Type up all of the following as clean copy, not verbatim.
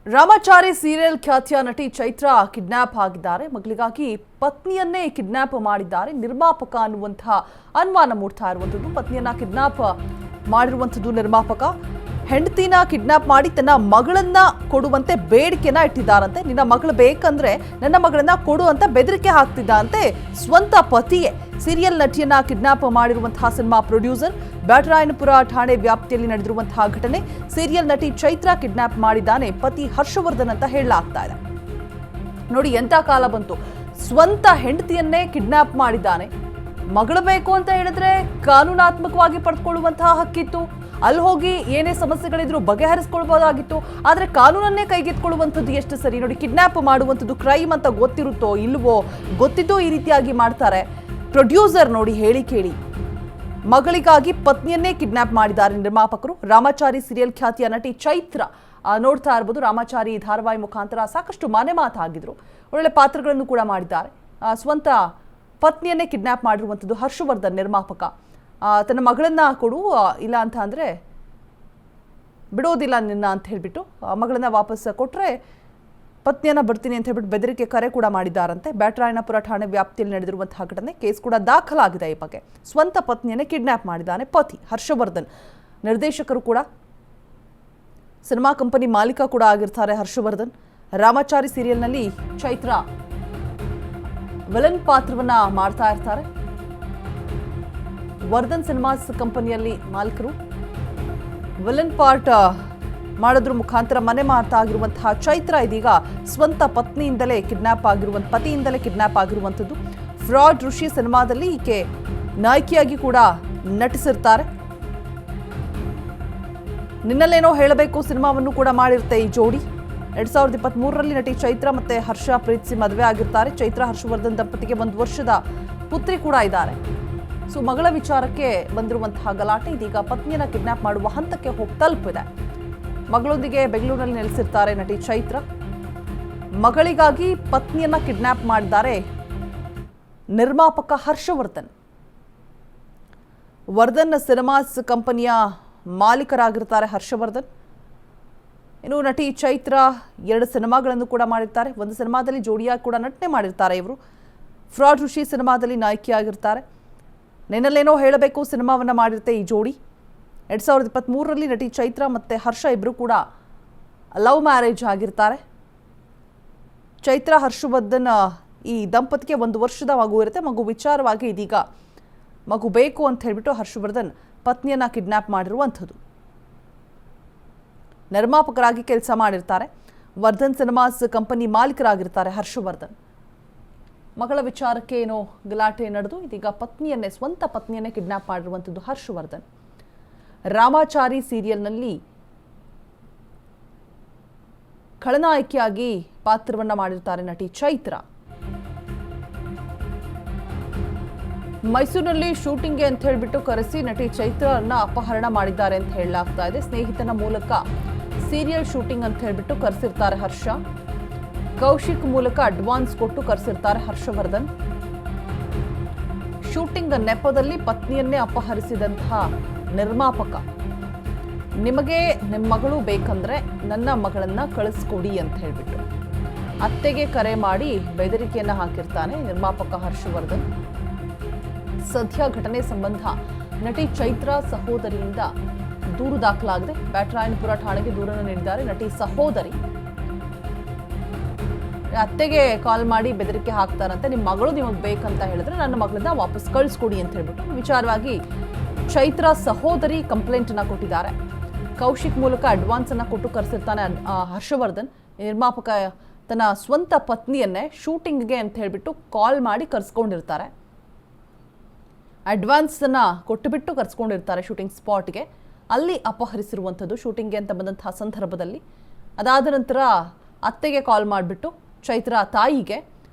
Ramachari serial ಖ್ಯಾತಿಯ ನಟಿ Chaitra kidnap ಆಗಿದ್ದಾರೆ. ಮಗಳಿಗಾಗಿ ಪತ್ನಿಯನ್ನೇ ಕಿಡ್ನಾಪ್ ಮಾಡಿದ್ದಾರೆ ನಿರ್ಮಾಪಕ ಅನ್ನುವಂತಹ ಅನುಮಾನ ಮೂಡ್ತಾ ಇರುವಂಥದ್ದು. ಪತ್ನಿಯನ್ನ ಕಿಡ್ನಾಪ್ ಮಾಡಿರುವಂಥದ್ದು ನಿರ್ಮಾಪಕ. ಹೆಂಡತಿನ ಕಿಡ್ನಾಪ್ ಮಾಡಿ ತನ್ನ ಮಗಳನ್ನ ಕೊಡುವಂತೆ ಬೇಡಿಕೆನ ಇಟ್ಟಿದ್ದಾರಂತೆ. ನಿನ್ನ ಮಗಳು ಬೇಕಂದ್ರೆ ನನ್ನ ಮಗಳನ್ನ ಕೊಡು ಅಂತ ಬೆದರಿಕೆ ಹಾಕ್ತಿದ್ದಂತೆ ಸ್ವಂತ ಪತಿಯೇ. ಸೀರಿಯಲ್ ನಟಿಯನ್ನ ಕಿಡ್ನಾಪ್ ಮಾಡಿರುವಂತಹ ಸಿನಿಮಾ ಪ್ರೊಡ್ಯೂಸರ್. ಬ್ಯಾಟರಾಯನಪುರ ಠಾಣೆ ವ್ಯಾಪ್ತಿಯಲ್ಲಿ ನಡೆದಿರುವಂತಹ ಘಟನೆ. ಸೀರಿಯಲ್ ನಟಿ ಚೈತ್ರ ಕಿಡ್ನಾಪ್ ಮಾಡಿದ್ದಾನೆ ಪತಿ ಹರ್ಷವರ್ಧನ್ ಅಂತ ಹೇಳಲಾಗ್ತಾ ಇದೆ. ನೋಡಿ ಎಂತ ಕಾಲ ಬಂತು, ಸ್ವಂತ ಹೆಂಡತಿಯನ್ನೇ ಕಿಡ್ನಾಪ್ ಮಾಡಿದ್ದಾನೆ. ಮಗಳು ಬೇಕು ಅಂತ ಹೇಳಿದ್ರೆ ಕಾನೂನಾತ್ಮಕವಾಗಿ ಪಡೆದುಕೊಳ್ಳುವಂತಹ ಹಕ್ಕಿತ್ತು. ಅಲ್ಲಿ ಹೋಗಿ ಏನೇ ಸಮಸ್ಯೆಗಳಿದ್ರು ಬಗೆಹರಿಸ್ಕೊಳ್ಬಹುದಾಗಿತ್ತು. ಆದರೆ ಕಾನೂನನ್ನೇ ಕೈಗೆತ್ಕೊಳ್ಳುವಂಥದ್ದು ಎಷ್ಟು ಸರಿ? ನೋಡಿ, ಕಿಡ್ನಾಪ್ ಮಾಡುವಂಥದ್ದು ಕ್ರೈಮ್ ಅಂತ ಗೊತ್ತಿರುತ್ತೋ ಇಲ್ವೋ ಗೊತ್ತಿದ್ದೋ ಈ ರೀತಿಯಾಗಿ ಮಾಡ್ತಾರೆ. ಪ್ರೊಡ್ಯೂಸರ್ ನೋಡಿ ಹೇಳಿ ಕೇಳಿ ಮಗಳಿಗಾಗಿ ಪತ್ನಿಯನ್ನೇ ಕಿಡ್ನಾಪ್ ಮಾಡಿದ್ದಾರೆ ನಿರ್ಮಾಪಕರು. ರಾಮಾಚಾರಿ ಸೀರಿಯಲ್ ಖ್ಯಾತಿಯ ನಟಿ ಚೈತ್ರ ನೋಡ್ತಾ ಇರ್ಬೋದು. ರಾಮಾಚಾರಿ ಧಾರಾವಾಹಿ ಮುಖಾಂತರ ಸಾಕಷ್ಟು ಮನೆ ಮಾತಾಗಿದ್ರು. ಒಳ್ಳೆ ಪಾತ್ರಗಳನ್ನು ಕೂಡ ಮಾಡಿದ್ದಾರೆ. ಸ್ವಂತ ಪತ್ನಿಯನ್ನೇ ಕಿಡ್ನಾಪ್ ಮಾಡಿರುವಂಥದ್ದು ಹರ್ಷವರ್ಧನ್ ನಿರ್ಮಾಪಕ. ತನ್ನ ಮಗಳನ್ನ ಕೊಡು, ಇಲ್ಲ ಅಂತ ಅಂದರೆ ಬಿಡೋದಿಲ್ಲ ನಿನ್ನ ಅಂತ ಹೇಳಿಬಿಟ್ಟು ಮಗಳನ್ನ ವಾಪಸ್ ಕೊಟ್ಟರೆ ಪತ್ನಿಯನ್ನ ಬಿಡ್ತೀನಿ ಅಂತ ಹೇಳ್ಬಿಟ್ಟು ಬೆದರಿಕೆ ಕರೆ ಕೂಡ ಮಾಡಿದ್ದಾರಂತೆ. ಬ್ಯಾಟರಾಯನಪುರ ಠಾಣೆ ವ್ಯಾಪ್ತಿಯಲ್ಲಿ ನಡೆದಿರುವಂತಹ ಘಟನೆ. ಕೇಸ್ ಕೂಡ ದಾಖಲಾಗಿದೆ ಈ ಬಗ್ಗೆ. ಸ್ವಂತ ಪತ್ನಿಯನ್ನೇ ಕಿಡ್ನಾಪ್ ಮಾಡಿದ್ದಾನೆ ಪತಿ ಹರ್ಷವರ್ಧನ್. ನಿರ್ದೇಶಕರು ಕೂಡ, ಸಿನಿಮಾ ಕಂಪನಿ ಮಾಲೀಕ ಕೂಡ ಆಗಿರ್ತಾರೆ ಹರ್ಷವರ್ಧನ್. ರಾಮಾಚಾರಿ ಸೀರಿಯಲ್ನಲ್ಲಿ ಚೈತ್ರ ವಿಲನ್ ಪಾತ್ರವನ್ನ ಮಾಡ್ತಾ ಇರ್ತಾರೆ. ವರ್ಧನ್ ಸಿನಿಮಾಸ್ ಕಂಪನಿಯಲ್ಲಿ ಮಾಲೀಕರು. ವಿಲನ್ ಪಾರ್ಟ್ ಮಾಡೋದ್ರ ಮುಖಾಂತರ ಮನೆ ಮಾರ್ತಾ ಆಗಿರುವಂತಹ ಚೈತ್ರ ಇದೀಗ ಸ್ವಂತ ಪತ್ನಿಯಿಂದಲೇ ಕಿಡ್ನಾಪ್ ಪತಿಯಿಂದಲೇ ಕಿಡ್ನಾಪ್ ಆಗಿರುವಂಥದ್ದು. ಫ್ರಾಡ್ ಋಷಿ ಸಿನಿಮಾದಲ್ಲಿ ಈಕೆ ನಾಯಕಿಯಾಗಿ ಕೂಡ ನಟಿಸಿರ್ತಾರೆ. ನಿನ್ನಲ್ಲೇನೋ ಹೇಳಬೇಕು ಸಿನಿಮಾವನ್ನು ಕೂಡ ಮಾಡಿರುತ್ತೆ ಈ ಜೋಡಿ. 2023ರಲ್ಲಿ ನಟಿ ಚೈತ್ರ ಮತ್ತೆ ಹರ್ಷ ಪ್ರೀತಿಸಿ ಮದುವೆ ಆಗಿರ್ತಾರೆ. ಚೈತ್ರ ಹರ್ಷವರ್ಧನ್ ದಂಪತಿಗೆ 1 ವರ್ಷದ ಪುತ್ರಿ ಕೂಡ ಇದ್ದಾರೆ. ಸೊ ಮಗಳ ವಿಚಾರಕ್ಕೆ ಬಂದಿರುವಂತಹ ಗಲಾಟೆ ಇದೀಗ ಪತ್ನಿಯನ್ನ ಕಿಡ್ನಾಪ್ ಮಾಡುವ ಹಂತಕ್ಕೆ ಹೋಗಿ ತಲುಪಿದೆ. ಮಗಳೊಂದಿಗೆ ಬೆಂಗಳೂರಿನಲ್ಲಿ ನೆಲೆಸಿರ್ತಾರೆ ನಟಿ ಚೈತ್ರ. ಮಗಳಿಗಾಗಿ ಪತ್ನಿಯನ್ನ ಕಿಡ್ನಾಪ್ ಮಾಡಿದ್ದಾರೆ ನಿರ್ಮಾಪಕ ಹರ್ಷವರ್ಧನ್. ವರ್ಧನ್ ಸಿನಿಮಾಸ್ ಕಂಪನಿಯ ಮಾಲೀಕರಾಗಿರ್ತಾರೆ ಹರ್ಷವರ್ಧನ್. ಇನ್ನು ನಟಿ ಚೈತ್ರ 2 ಸಿನಿಮಾಗಳನ್ನು ಕೂಡ ಮಾಡಿರ್ತಾರೆ. ಒಂದು ಸಿನಿಮಾದಲ್ಲಿ ಜೋಡಿಯಾಗಿ ಕೂಡ ನಟನೆ ಮಾಡಿರ್ತಾರೆ ಇವರು. ಫ್ರಾಡ್ ಋಷಿ ಸಿನಿಮಾದಲ್ಲಿ ನಾಯಕಿಯಾಗಿರ್ತಾರೆ. ನಿನ್ನಲ್ಲೇನೋ ಹೇಳಬೇಕು ಸಿನಿಮಾವನ್ನು ಮಾಡಿರುತ್ತೆ ಈ ಜೋಡಿ. 2023ರಲ್ಲಿ ನಟಿ ಚೈತ್ರ ಮತ್ತು ಹರ್ಷ ಇಬ್ಬರು ಕೂಡ ಲವ್ ಮ್ಯಾರೇಜ್ ಆಗಿರ್ತಾರೆ. ಚೈತ್ರ ಹರ್ಷವರ್ಧನ್ ಈ ದಂಪತಿಗೆ 1 ವರ್ಷದ ಮಗು ಇರುತ್ತೆ. ಮಗು ವಿಚಾರವಾಗಿ ಇದೀಗ ಮಗು ಬೇಕು ಅಂತ ಹೇಳಿಬಿಟ್ಟು ಹರ್ಷವರ್ಧನ್ ಪತ್ನಿಯನ್ನ ಕಿಡ್ನಾಪ್ ಮಾಡಿರುವಂಥದ್ದು. ನಿರ್ಮಾಪಕರಾಗಿ ಕೆಲಸ ಮಾಡಿರ್ತಾರೆ. ವರ್ಧನ್ ಸಿನಿಮಾಸ್ ಕಂಪನಿ ಮಾಲೀಕರಾಗಿರ್ತಾರೆ ಹರ್ಷವರ್ಧನ್. ಮಗಳ ವಿಚಾರಕ್ಕೆ ಏನೋ ಗಲಾಟೆ ನಡೆದು ಇದೀಗ ಸ್ವಂತ ಪತ್ನಿಯನ್ನೇ ಕಿಡ್ನಾಪ್ ಮಾಡಿರುವಂಥದ್ದು ಹರ್ಷವರ್ಧನ್. ರಾಮಾಚಾರಿ ಸೀರಿಯಲ್ನಲ್ಲಿ ಖಳನಾಯಕಿಯಾಗಿ ಪಾತ್ರವನ್ನ ಮಾಡಿರ್ತಾರೆ ನಟಿ ಚೈತ್ರ. ಮೈಸೂರಿನಲ್ಲಿ ಶೂಟಿಂಗ್ಗೆ ಅಂತ ಹೇಳಿಬಿಟ್ಟು ಕರೆಸಿ ನಟಿ ಚೈತ್ರನ್ನ ಅಪಹರಣ ಮಾಡಿದ್ದಾರೆ ಅಂತ ಹೇಳಲಾಗ್ತಾ ಇದೆ. ಸ್ನೇಹಿತನ ಮೂಲಕ ಸೀರಿಯಲ್ ಶೂಟಿಂಗ್ ಅಂತ ಹೇಳಿಬಿಟ್ಟು ಕರೆಸಿರ್ತಾರೆ ಹರ್ಷ. ಕೌಶಿಕ್ ಮೂಲಕ ಅಡ್ವಾನ್ಸ್ ಕೊಟ್ಟು ಕರೆಸಿರ್ತಾರೆ ಹರ್ಷವರ್ಧನ್. ಶೂಟಿಂಗ್ ನೆಪದಲ್ಲಿ ಪತ್ನಿಯನ್ನೇ ಅಪಹರಿಸಿದಂತಹ ನಿರ್ಮಾಪಕ, ನಿಮಗೆ ನಿಮ್ಮ ಮಗಳು ಬೇಕಂದ್ರೆ ನನ್ನ ಮಗಳನ್ನ ಕಳಿಸ್ಕೊಡಿ ಅಂತ ಹೇಳ್ಬಿಟ್ಟು ಅತ್ತೆಗೆ ಕರೆ ಮಾಡಿ ಬೆದರಿಕೆಯನ್ನ ಹಾಕಿರ್ತಾನೆ ನಿರ್ಮಾಪಕ ಹರ್ಷವರ್ಧನ್. ಸದ್ಯ ಘಟನೆ ಸಂಬಂಧ ನಟಿ ಚೈತ್ರ ಸಹೋದರಿಯಿಂದ ದೂರು ದಾಖಲಾಗಿದೆ. ಬ್ಯಾಟರಾಯನಪುರ ಠಾಣೆಗೆ ದೂರನ್ನು ನೀಡಿದ್ದಾರೆ ನಟಿ ಸಹೋದರಿ. ಅತ್ತೆಗೆ ಕಾಲ್ ಮಾಡಿ ಬೆದರಿಕೆ ಹಾಕ್ತಾರಂತೆ. ನಿಮ್ಮ ಮಗಳು ನಿಮಗೆ ಬೇಕಂತ ಹೇಳಿದ್ರೆ ನನ್ನ ಮಗಳನ್ನ ವಾಪಸ್ ಕಳಿಸ್ಕೊಡಿ ಅಂತ ಹೇಳ್ಬಿಟ್ಟು ವಿಚಾರವಾಗಿ ಚೈತ್ರ ಸಹೋದರಿ ಕಂಪ್ಲೇಂಟ್ ಅನ್ನ ಕೊಟ್ಟಿದ್ದಾರೆ. ಕೌಶಿಕ್ ಮೂಲಕ ಅಡ್ವಾನ್ಸ್ ಅನ್ನ ಕೊಟ್ಟು ಕರೆಸಿರ್ತಾನೆ ಹರ್ಷವರ್ಧನ್. ನಿರ್ಮಾಪಕ ತನ್ನ ಸ್ವಂತ ಪತ್ನಿಯನ್ನೇ ಶೂಟಿಂಗ್ಗೆ ಅಂತ ಹೇಳ್ಬಿಟ್ಟು ಕಾಲ್ ಮಾಡಿ ಕರ್ಸ್ಕೊಂಡಿರ್ತಾರೆ. ಅಡ್ವಾನ್ಸ್ ಅನ್ನ ಕೊಟ್ಟುಬಿಟ್ಟು ಕರ್ಸ್ಕೊಂಡಿರ್ತಾರೆ ಶೂಟಿಂಗ್ ಸ್ಪಾಟ್ಗೆ. ಅಲ್ಲಿ ಅಪಹರಿಸಿರುವಂಥದ್ದು ಶೂಟಿಂಗ್ಗೆ ಅಂತ ಬಂದಂತಹ ಸಂದರ್ಭದಲ್ಲಿ. ಅದಾದ ನಂತರ ಅತ್ತೆಗೆ ಕಾಲ್ ಮಾಡಿಬಿಟ್ಟು ಚೈತ್ರ ತಾಯಿಗೆ,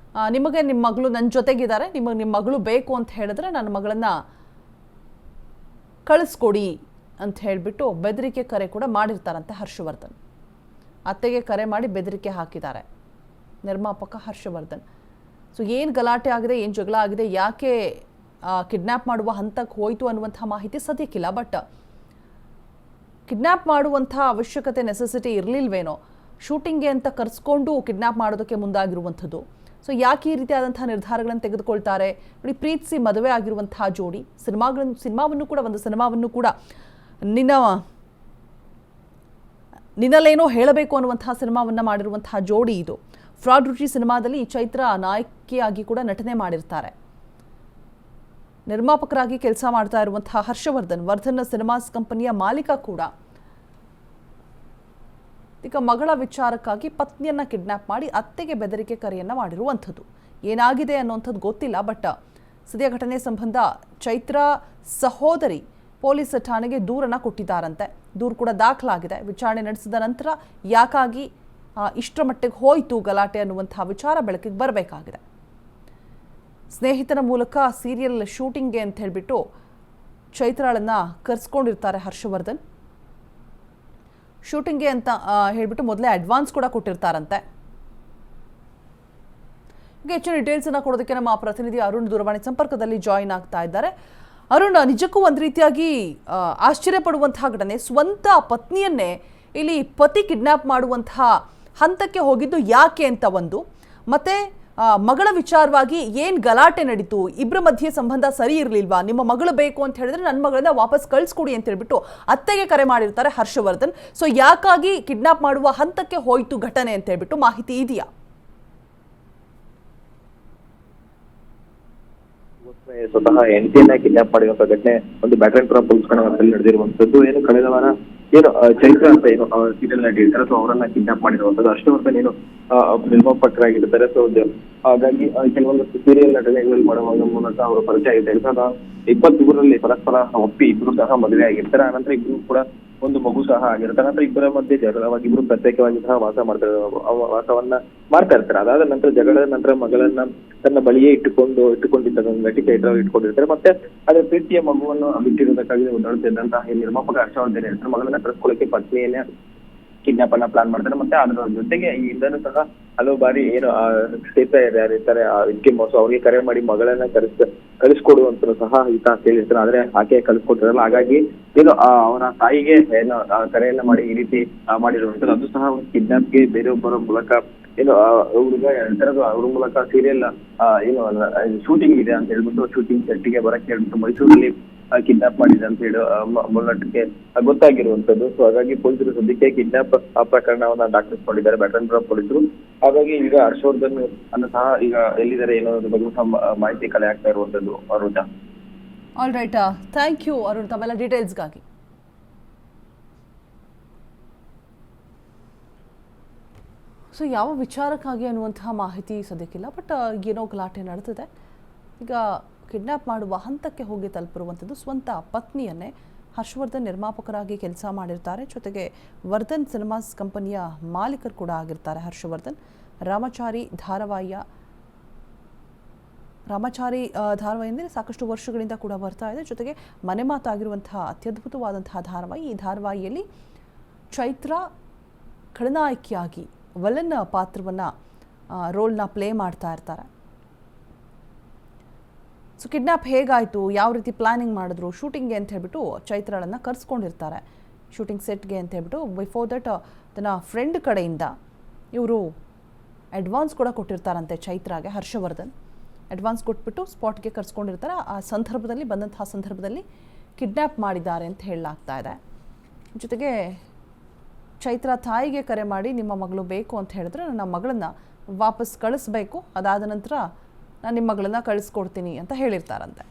ನಿಮಗೆ ನಿಮ್ಮ ಮಗಳು ನನ್ನ ಜೊತೆಗಿದ್ದಾರೆ, ನಿಮ್ಮ ಮಗಳು ಬೇಕು ಅಂತ ಹೇಳಿದ್ರೆ ನನ್ನ ಮಗಳನ್ನ ಕಳಿಸ್ಕೊಡಿ ಅಂತ ಹೇಳಿಬಿಟ್ಟು ಬೆದರಿಕೆ ಕರೆ ಕೂಡ ಮಾಡಿರ್ತಾರಂತೆ ಹರ್ಷವರ್ಧನ್. ಅತ್ತೆಗೆ ಕರೆ ಮಾಡಿ ಬೆದರಿಕೆ ಹಾಕಿದ್ದಾರೆ ನಿರ್ಮಾಪಕ ಹರ್ಷವರ್ಧನ್. ಸೊ ಏನು ಗಲಾಟೆ ಆಗಿದೆ, ಏನು ಜಗಳ ಆಗಿದೆ, ಯಾಕೆ ಕಿಡ್ನ್ಯಾಪ್ ಮಾಡುವ ಹಂತಕ್ಕೆ ಹೋಯಿತು ಅನ್ನುವಂಥ ಮಾಹಿತಿ ಸದ್ಯಕ್ಕಿಲ್ಲ. ಬಟ್ ಕಿಡ್ನ್ಯಾಪ್ ಮಾಡುವಂಥ ಅವಶ್ಯಕತೆ ನೆಸೆಸಿಟಿ ಇರಲಿಲ್ವೇನೋ, ಶೂಟಿಂಗ್ಗೆ ಅಂತ ಕರೆಸ್ಕೊಂಡು ಕಿಡ್ನ್ಯಾಪ್ ಮಾಡೋದಕ್ಕೆ ಮುಂದಾಗಿರುವಂಥದ್ದು. ಸೊ ಯಾಕೆ ಈ ರೀತಿಯಾದಂತಹ ನಿರ್ಧಾರಗಳನ್ನು ತೆಗೆದುಕೊಳ್ತಾರೆ ನೋಡಿ. ಪ್ರೀತಿಸಿ ಮದುವೆ ಆಗಿರುವಂತಹ ಜೋಡಿ ಸಿನಿಮಾವನ್ನು ಕೂಡ ನಿನ್ನಲ್ಲೇನೋ ಹೇಳಬೇಕು ಅನ್ನುವಂತಹ ಸಿನಿಮಾವನ್ನು ಮಾಡಿರುವಂತಹ ಜೋಡಿ ಇದು. ಫ್ರಾಡ್ ರುಚಿ ಸಿನಿಮಾದಲ್ಲಿ ಚೈತ್ರ ನಾಯಕಿಯಾಗಿ ಕೂಡ ನಟನೆ ಮಾಡಿರ್ತಾರೆ. ನಿರ್ಮಾಪಕರಾಗಿ ಕೆಲಸ ಮಾಡ್ತಾ ಇರುವಂತಹ ವರ್ಧನ್ ಸಿನಿಮಾಸ್ ಕಂಪನಿಯ ಮಾಲೀಕ ಕೂಡ. ಈಗ ಮಗಳ ವಿಚಾರಕ್ಕಾಗಿ ಪತ್ನಿಯನ್ನ ಕಿಡ್ನಾಪ್ ಮಾಡಿ ಅತ್ತೆಗೆ ಬೆದರಿಕೆ ಕರೆಯನ್ನ ಮಾಡಿರುವಂಥದ್ದು. ಏನಾಗಿದೆ ಅನ್ನುವಂಥದ್ದು ಗೊತ್ತಿಲ್ಲ. ಬಟ್ ಸದ್ಯ ಘಟನೆ ಸಂಬಂಧ ಚೈತ್ರ ಸಹೋದರಿ ಪೊಲೀಸ್ ಠಾಣೆಗೆ ದೂರನ್ನ ಕೊಟ್ಟಿದ್ದಾರಂತೆ. ದೂರು ಕೂಡ ದಾಖಲಾಗಿದೆ. ವಿಚಾರಣೆ ನಡೆಸಿದ ನಂತರ ಯಾಕಾಗಿ ಇಷ್ಟರ ಮಟ್ಟಿಗೆ ಹೋಯಿತು ಗಲಾಟೆ ಅನ್ನುವಂತಹ ವಿಚಾರ ಬೆಳಕಿಗೆ ಬರಬೇಕಾಗಿದೆ. ಸ್ನೇಹಿತನ ಮೂಲಕ ಸೀರಿಯಲ್ ಶೂಟಿಂಗ್ಗೆ ಅಂತ ಹೇಳಿಬಿಟ್ಟು ಚೈತ್ರಾಳನ್ನ ಕರೆಸ್ಕೊಂಡಿರ್ತಾರೆ ಹರ್ಷವರ್ಧನ್. ಶೂಟಿಂಗ್ಗೆ ಅಂತ ಹೇಳಿಬಿಟ್ಟು ಮೊದಲೇ ಅಡ್ವಾನ್ಸ್ ಕೂಡ ಕೊಟ್ಟಿರ್ತಾರಂತೆ. ಈಗ ಹೆಚ್ಚಿನ ಡೀಟೇಲ್ಸ್ ಅನ್ನ ಕೊಡೋದಕ್ಕೆ ನಮ್ಮ ಪ್ರತಿನಿಧಿ ಅರುಣ್ ದೂರವಾಣಿ ಸಂಪರ್ಕದಲ್ಲಿ ಜಾಯಿನ್ ಆಗ್ತಾ ಇದ್ದಾರೆ. ಅರುಣ್, ನಿಜಕ್ಕೂ ಒಂದು ರೀತಿಯಾಗಿ ಆಶ್ಚರ್ಯ ಪಡುವಂತಹ ಘಟನೆ. ಸ್ವಂತ ಪತ್ನಿಯನ್ನೇ ಇಲ್ಲಿ ಪತಿ ಕಿಡ್ನಾಪ್ ಮಾಡುವಂತಹ ಹಂತಕ್ಕೆ ಹೋಗಿದ್ದು ಯಾಕೆ ಅಂತ ಒಂದು, ಮತ್ತೆ ಮಗಳ ವಿಚಾರವಾಗಿ ಏನ್ ಗಲಾಟೆ ನಡೀತು, ಇಬ್ಬರ ಮಧ್ಯೆ ಸಂಬಂಧ ಸರಿ ಇರಲಿಲ್ವಾ, ನಿಮ್ಮ ಮಗಳು ಬೇಕು ಅಂತ ಹೇಳಿದ್ರೆ ನನ್ನ ಮಗಳನ್ನ ವಾಪಸ್ ಕಳಿಸ್ಕೊಡಿ ಅಂತ ಹೇಳ್ಬಿಟ್ಟು ಅತ್ತೆಗೆ ಕರೆ ಮಾಡಿರ್ತಾರೆ ಹರ್ಷವರ್ಧನ್. ಸೊ ಯಾಕಾಗಿ ಕಿಡ್ನಾಪ್ ಮಾಡುವ ಹಂತಕ್ಕೆ ಹೋಯ್ತು ಘಟನೆ ಅಂತ ಹೇಳ್ಬಿಟ್ಟು ಮಾಹಿತಿ ಇದೆಯಾ? ಸ್ವತಃ ಹೆಂಡತಿಯನ್ನ ಕಿಡ್ನಾಪ್ ಮಾಡಿರುವಂತ ಘಟನೆ ಒಂದು ಬ್ಯಾಟರಾಯನಪುರ ಪೊಲೀಸ್ ಠಾಣೆಯಲ್ಲಿ ನಡೆದಿರುವಂತದ್ದು. ಏನು ಕಳೆದ ವಾರ ಚೈತ್ರ ಅಂತ ಏನು ಸೀರಿಯಲ್ ನಟಿ ಇರ್ತಾರೆ, ಸೊ ಅವರನ್ನ ಕಿಡ್ನಾಪ್ ಮಾಡಿರುವಂತದ್ದು. ಹರ್ಷವರ್ಧನ್ ಏನು ನಿರ್ಮಾಪಕರಾಗಿರ್ತಾರೆ. ಸೊ ಹಾಗಾಗಿ ಕೆಲವೊಂದಷ್ಟು ಸೀರಿಯಲ್ ನಟನೆಗಳಲ್ಲಿ ಮಾಡುವ ಮೂಲಕ ಅವರು ಪರಿಚಯ ಆಗಿರ್ತಾರೆ. 23ರಲ್ಲಿ ಪರಸ್ಪರ ಒಪ್ಪಿ ಇಬ್ರು ಸಹ ಮದುವೆ ಆಗಿರ್ತಾರೆ. ಆನಂತರ ಇಬ್ರು ಕೂಡ ಒಂದು ಮಗು ಸಹ ಆಗಿರ್ತಾರೆ. ನಂತರ ಇಬ್ಬರ ಮಧ್ಯೆ ಜಗಳವಾಗಿ ಇಬ್ರು ಪ್ರತ್ಯೇಕವಾಗಿ ಸಹ ವಾಸವನ್ನ ಮಾಡ್ತಾ ಇರ್ತಾರೆ. ಅದಾದ ನಂತರ ಜಗಳದ ನಂತರ ಮಗಳನ್ನ ತನ್ನ ಬಳಿಯೇ ಇಟ್ಟುಕೊಂಡಿದ್ದ ನಟಿ ಚೈತ್ರ ಇಟ್ಕೊಂಡಿರ್ತಾರೆ. ಮತ್ತೆ ಅದ್ರ ಪ್ರೀತಿಯ ಮಗುವನ್ನು ಬಿಟ್ಟಿರೋದಕ್ಕಾಗಿ ಓಡಾಡುತ್ತಿದ್ದಂತಹ ನಿರ್ಮಾಪಕ ಹರ್ಷವರ್ಧನ್ ಹೇಳ್ತಾರೆ ಮಗಳನ್ನ ಕರೆಸ್ಕೊಳ್ಳಕ್ಕೆ ಪತ್ನಿಯನ್ನೇ ಕಿಡ್ನಾಪ್ ಅನ್ನ ಪ್ಲಾನ್ ಮಾಡ್ತಾರೆ. ಮತ್ತೆ ಅದರ ಜೊತೆಗೆ ಈ ಹಿಂದನೂ ಸಹ ಹಲವು ಬಾರಿ ಏನು ಚೈತ್ರ ಯಾರಿರ್ತಾರೆ ಇದಕ್ಕೆ ಮೋಸ ಅವ್ರಿಗೆ ಕರೆ ಮಾಡಿ ಮಗಳನ್ನ ಕಳಿಸ್ಕೊಡುವಂತ ಸಹ ಈತ ಕೇಳಿರ್ತಾರೆ. ಆದ್ರೆ ಆಕೆ ಕಳಿಸ್ಕೊಟ್ಟಿರಲ್ಲ. ಹಾಗಾಗಿ ಏನು ಅವರ ತಾಯಿಗೆ ಏನು ಕರೆಯನ್ನ ಮಾಡಿ ಈ ರೀತಿ ಮಾಡಿರುವಂತದ್ದು. ಅದು ಸಹ ಕಿಡ್ನಾಪ್ಗೆ ಬೇರೆಯೊಬ್ಬರ ಮೂಲಕ ಏನು ಹುಡುಗ ಹೇಳ್ತಾರೆ ಅವ್ರ ಮೂಲಕ ಸೀರಿಯಲ್ ಏನು ಶೂಟಿಂಗ್ ಇದೆ ಅಂತ ಹೇಳ್ಬಿಟ್ಟು ಶೂಟಿಂಗ್ ಸೆಟ್ಗೆ ಬರಕ್ಕೆ ಹೇಳ್ಬಿಟ್ಟು ಮೈಸೂರಲ್ಲಿ ಕಿಡ್ನಾಪ್ ಮಾಡಿದೆ ಅಂತ ಹೇಳಿ ಮೊದಲಕ್ಕೆ ಗೊತ್ತಾಗಿರುವಂತದ್ದು. ಸೊ ಹಾಗಾಗಿ ಪೊಲೀಸರು ಸದ್ಯಕ್ಕೆ ಕಿಡ್ನಾಪ್ ಪ್ರಕರಣವನ್ನ ದಾಖಲಿಸಿಕೊಂಡಿದ್ದಾರೆ ಬ್ಯಾಟರಾಯನಪುರ ಪೊಲೀಸರು. ಹಾಗಾಗಿ ಈಗ ಹರ್ಷವರ್ಧನ್ ಅನ್ನ ಸಹ ಈಗ ಎಲ್ಲಿದ್ದಾರೆ ಏನೋ ಬಗ್ಗೆ ಮಾಹಿತಿ ಕಲೆ ಆಗ್ತಾ ಇರುವಂತದ್ದು. Aruna, all right, thank you Arun ತಮ್ಮೆಲ್ಲ ಡೀಟೇಲ್ಸ್ಗಾಗಿ. ಸೊ ಯಾವ ವಿಚಾರಕ್ಕಾಗಿ ಅನ್ನುವಂತಹ ಮಾಹಿತಿ ಸದ್ಯಕ್ಕಿಲ್ಲ. ಬಟ್ ಏನೋ ಗಲಾಟೆ ನಡೆದಿದೆ. ಈಗ ಕಿಡ್ನಾಪ್ ಮಾಡುವ ಹಂತಕ್ಕೆ ಹೋಗಿ ತಲುಪಿರುವಂಥದ್ದು ಸ್ವಂತ ಪತ್ನಿಯನ್ನೇ. ಹರ್ಷವರ್ಧನ್ ನಿರ್ಮಾಪಕರಾಗಿ ಕೆಲಸ ಮಾಡಿರ್ತಾರೆ. ಜೊತೆಗೆ ವರ್ಧನ್ ಸಿನಿಮಾಸ್ ಕಂಪನಿಯ ಮಾಲೀಕರು ಕೂಡ ಆಗಿರ್ತಾರೆ ಹರ್ಷವರ್ಧನ್. ರಾಮಚಾರಿ ಧಾರಾವಾಹಿ ಅಂದರೆ ಸಾಕಷ್ಟು ವರ್ಷಗಳಿಂದ ಕೂಡ ಬರ್ತಾ ಇದೆ. ಜೊತೆಗೆ ಮನೆ ಮಾತಾಗಿರುವಂತಹ ಅತ್ಯದ್ಭುತವಾದಂತಹ ಧಾರಾವಾಹಿ. ಈ ಧಾರಾವಾಹಿಯಲ್ಲಿ ಚೈತ್ರ ಖಳನಾಯಕಿಯಾಗಿ ವಿಲನ್ ಪಾತ್ರವನ್ನು ರೋಲ್ನ ಪ್ಲೇ ಮಾಡ್ತಾ ಇರ್ತಾರೆ. ಸೊ ಕಿಡ್ನಾಪ್ ಹೇಗಾಯಿತು, ಯಾವ ರೀತಿ ಪ್ಲಾನಿಂಗ್ ಮಾಡಿದ್ರು ಶೂಟಿಂಗ್ಗೆ ಅಂತ ಹೇಳ್ಬಿಟ್ಟು ಚೈತ್ರಳನ್ನು ಕರೆಸ್ಕೊಂಡಿರ್ತಾರೆ ಶೂಟಿಂಗ್ ಸೆಟ್ಗೆ ಅಂತ ಹೇಳ್ಬಿಟ್ಟು. ಬಿಫೋರ್ ದಟ್ ತನ್ನ ಫ್ರೆಂಡ್ ಕಡೆಯಿಂದ ಇವರು ಅಡ್ವಾನ್ಸ್ ಕೂಡ ಕೊಟ್ಟಿರ್ತಾರಂತೆ ಚೈತ್ರಾಗೆ. ಹರ್ಷವರ್ಧನ್ ಅಡ್ವಾನ್ಸ್ ಕೊಟ್ಬಿಟ್ಟು ಸ್ಪಾಟ್ಗೆ ಕರೆಸ್ಕೊಂಡಿರ್ತಾರೆ. ಆ ಸಂದರ್ಭದಲ್ಲಿ ಕಿಡ್ನಾಪ್ ಮಾಡಿದ್ದಾರೆ ಅಂತ ಹೇಳಲಾಗ್ತಾ ಇದೆ. ಜೊತೆಗೆ ಚೈತ್ರ ತಾಯಿಗೆ ಕರೆ ಮಾಡಿ ನಿಮ್ಮ ಮಗಳು ಬೇಕು ಅಂತ ಹೇಳಿದ್ರೆ ನನ್ನ ಮಗಳನ್ನ ವಾಪಸ್ ಕಳಿಸ್ಬೇಕು, ಅದಾದ ನಂತರ ನಾನು ನಿಮ್ಮ ಮಗಳನ್ನ ಕಳಿಸ್ಕೊಡ್ತೀನಿ ಅಂತ ಹೇಳಿರ್ತಾರಂತೆ.